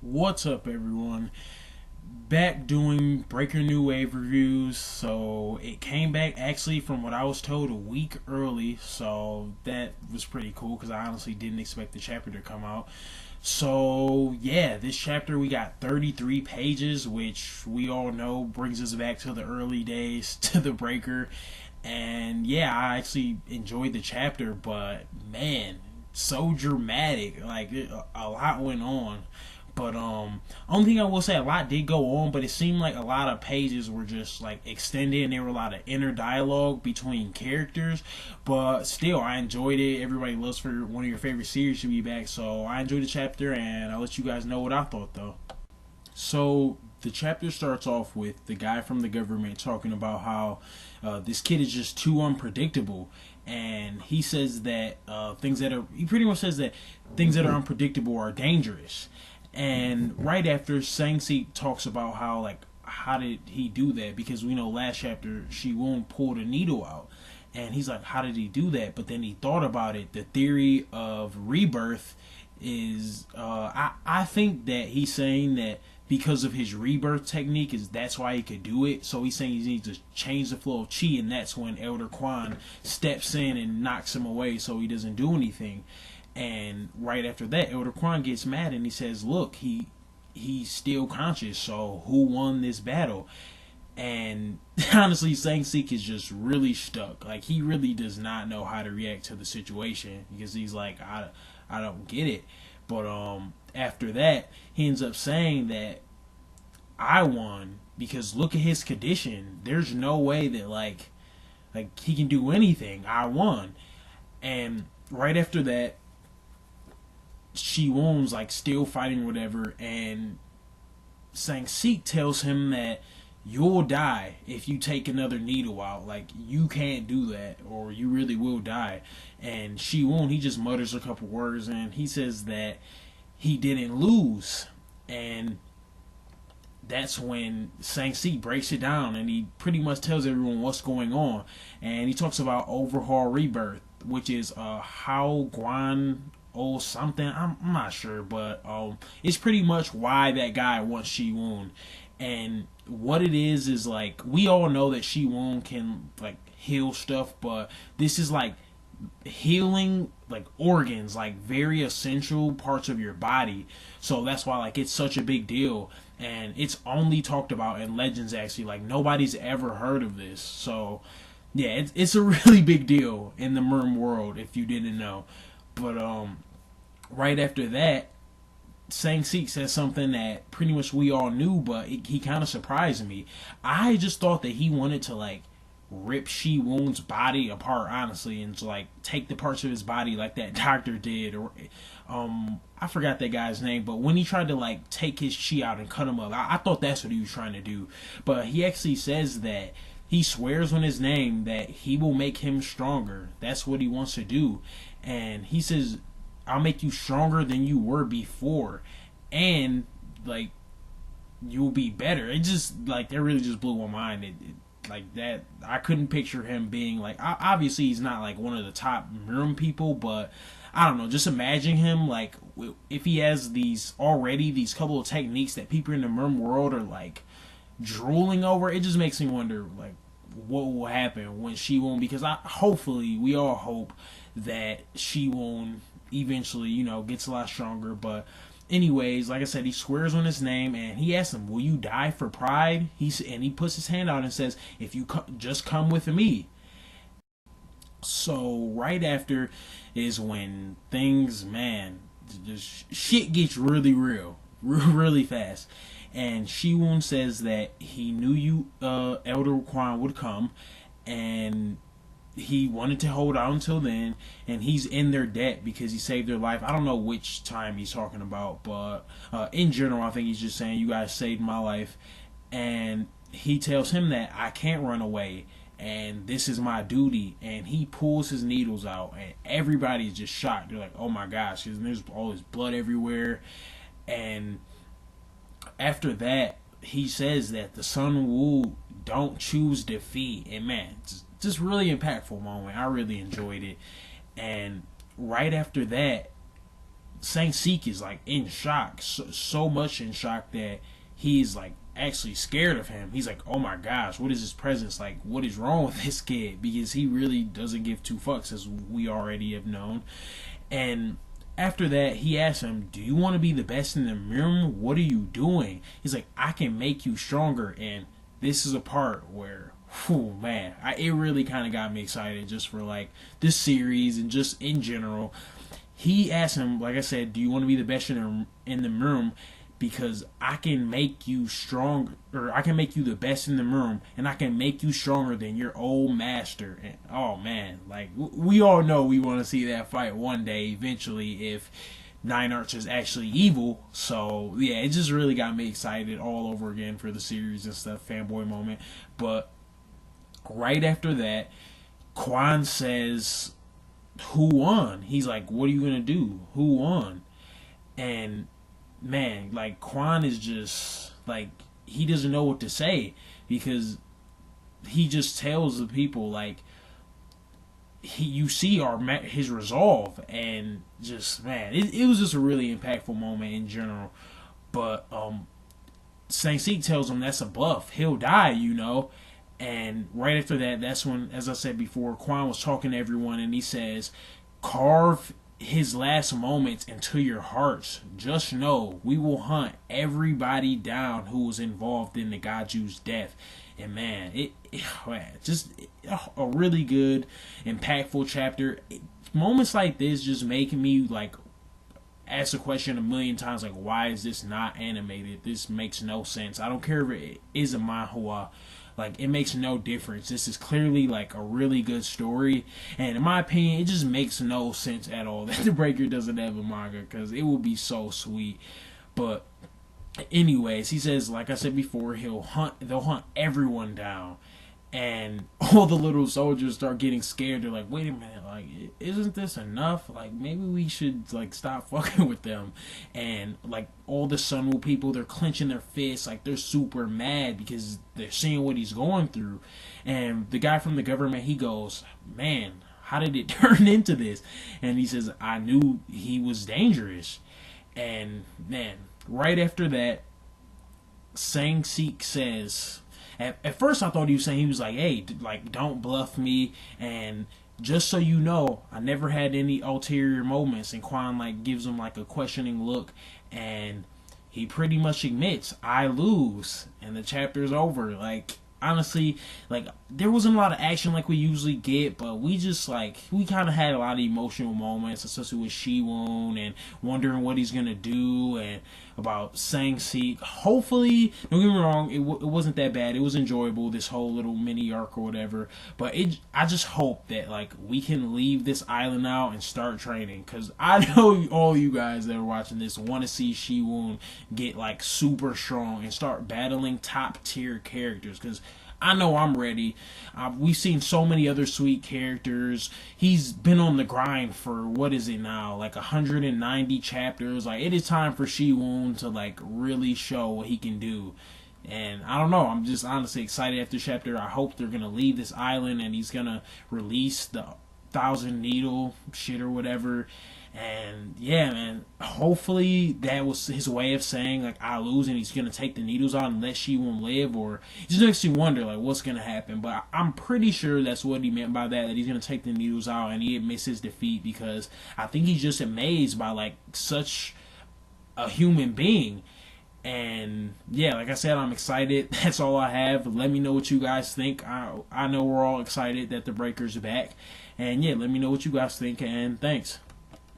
What's up, everyone? Back doing Breaker New Wave reviews. So it came back actually from what I was told a week early. So that was pretty cool because I honestly didn't expect the chapter to come out. So yeah, this chapter we got 33 pages, which we all know brings us back to the early days to the Breaker. And yeah, I actually enjoyed the chapter, but man, so dramatic. Like a lot went on. But only thing I will say, a lot did go on, but it seemed like a lot of pages were just like extended, and there were a lot of inner dialogue between characters. But still, I enjoyed it. Everybody loves for one of your favorite series to be back, so I enjoyed the chapter, and I'll let you guys know what I thought though. So the chapter starts off with the guy from the government talking about how this kid is just too unpredictable, and he says that he pretty much says that things that are unpredictable are dangerous. And right after, Sang-si talks about how did he do that, because we know last chapter she won't pull the needle out, and he's like, how did he do that? But then he thought about it. The theory of rebirth is I think that he's saying that because of his rebirth technique is that's why he could do it. So he's saying he needs to change the flow of chi, and that's when Elder Quan steps in and knocks him away so he doesn't do anything. And right after that, Elder Quan gets mad and he says, look, he's still conscious, so who won this battle? And honestly, Sang-sik is just really stuck. Like, he really does not know how to react to the situation, because he's like, I don't get it. But after that, he ends up saying that I won because look at his condition. There's no way that like he can do anything. I won. And right after that, Shi Won's like still fighting whatever, and Sang-sik tells him that you'll die if you take another needle out. Like, you can't do that, or you really will die. And Shi Won, he just mutters a couple words, and he says that he didn't lose. And that's when Sang-si breaks it down, and he pretty much tells everyone what's going on. And he talks about overhaul rebirth, which is how Guan or something. I'm not sure, but it's pretty much why that guy wants Shi Won. And what it is like, we all know that Shi Won can like heal stuff, but this is like healing like organs, like very essential parts of your body. So that's why like it's such a big deal, and it's only talked about in Legends actually. Like, nobody's ever heard of this. So yeah, it's a really big deal in the Merm world if you didn't know. But right after that, Sang-sik says something that pretty much we all knew, but he kind of surprised me. I just thought that he wanted to like rip Shi Won's body apart, honestly, and to like take the parts of his body like that doctor did, or I forgot that guy's name, but when he tried to like take his chi out and cut him up, I thought that's what he was trying to do. But he actually says that he swears on his name that he will make him stronger. That's what he wants to do. And he says, I'll make you stronger than you were before, and like you'll be better. It just like that really just blew my mind. Like that, I couldn't picture him being like, obviously he's not like one of the top Mirim people, but I don't know, just imagine him like if he has these couple of techniques that people in the Mirim world are like drooling over. It just makes me wonder like what will happen when Shi Won, because hopefully we all hope that Shi Won eventually, gets a lot stronger. But anyways, like I said, he swears on his name, and he asks him, will you die for pride? And he puts his hand out and says, if you just come with me. So right after is when things, man, just shit gets really real really fast. And Shi Won says that he knew Elder Quan would come, and he wanted to hold on until then, and he's in their debt because he saved their life. I don't know which time he's talking about, but in general, I think he's just saying, you guys saved my life. And he tells him that I can't run away, and this is my duty. And he pulls his needles out, and everybody's just shocked. They're like, oh my gosh, because there's all this blood everywhere. And after that, he says that the Sun Wu don't choose defeat. And man, just really impactful moment. I really enjoyed it. And right after that, Sang-sik is like in shock, so much in shock that he's like actually scared of him. He's like, oh my gosh, what is his presence like? What is wrong with this kid? Because he really doesn't give two fucks, as we already have known. And after that, he asks him, do you want to be the best in the room? What are you doing? He's like, I can make you stronger. And this is a part where, whew, man, it really kind of got me excited just for like this series and just in general. He asked him, like I said, do you want to be the best in the room? Because I can make you strong, or I can make you the best in the room, and I can make you stronger than your old master. And oh man, like we all know we want to see that fight one day eventually if Nine Arts is actually evil. So yeah, it just really got me excited all over again for the series and stuff, fanboy moment. But right after that, Quan says, who won? He's like, what are you gonna do? Who won? And man, like Quan is just like, he doesn't know what to say, because he just tells the people like, you see his resolve, and just man, it was just a really impactful moment in general. But Sang-sik tells him that's a bluff, he'll die, you know. And right after that, that's when, as I said before, Quan was talking to everyone, and he says, carve his last moments into your hearts. Just know we will hunt everybody down who was involved in the Gaju's death. And man, just a really good, impactful chapter. Moments like this just make me like ask the question a million times, like, why is this not animated? This makes no sense. I don't care if it is a manhwa. Like, it makes no difference. This is clearly like a really good story, and in my opinion, it just makes no sense at all that the Breaker doesn't have a manga, because it would be so sweet. But anyways, he says, like I said before, they'll hunt everyone down. And all the little soldiers start getting scared. They're like, wait a minute, like, isn't this enough? Like, maybe we should, like, stop fucking with them. And, like, all the Sunwoo people, they're clenching their fists. Like, they're super mad because they're seeing what he's going through. And the guy from the government, he goes, man, how did it turn into this? And he says, I knew he was dangerous. And, man, right after that, Sang-sik says... At first, I thought he was saying, he was like, hey, like, don't bluff me, and just so you know, I never had any ulterior moments. And Quan, like, gives him, like, a questioning look, and he pretty much admits, I lose, and the chapter's over. Like, honestly, like, there wasn't a lot of action like we usually get, but we just, like, we kind of had a lot of emotional moments, especially with Shiwon, and wondering what he's gonna do, and about Sang-sik. Hopefully, don't get me wrong, it wasn't that bad. It was enjoyable, this whole little mini arc or whatever, but I just hope that, like, we can leave this island out and start training, because I know all you guys that are watching this want to see Shiwon get, like, super strong and start battling top tier characters, because I know I'm ready. We've seen so many other sweet characters. He's been on the grind for, what is it now, like 190 chapters. Like, it is time for Shiwon to, like, really show what he can do. And I don't know, I'm just honestly excited after chapter. I hope they're going to leave this island and he's going to release the Thousand Needle shit or whatever. And yeah, man, hopefully that was his way of saying, like, I lose, and he's gonna take the needles out and let Shiwon live, or it just makes you wonder, like, what's gonna happen. But I'm pretty sure that's what he meant by that he's gonna take the needles out and he admits his defeat, because I think he's just amazed by, like, such a human being. And yeah, like I said, I'm excited. That's all I have. Let me know what you guys think. I know we're all excited that the Breaker's back. And yeah, let me know what you guys think, and thanks.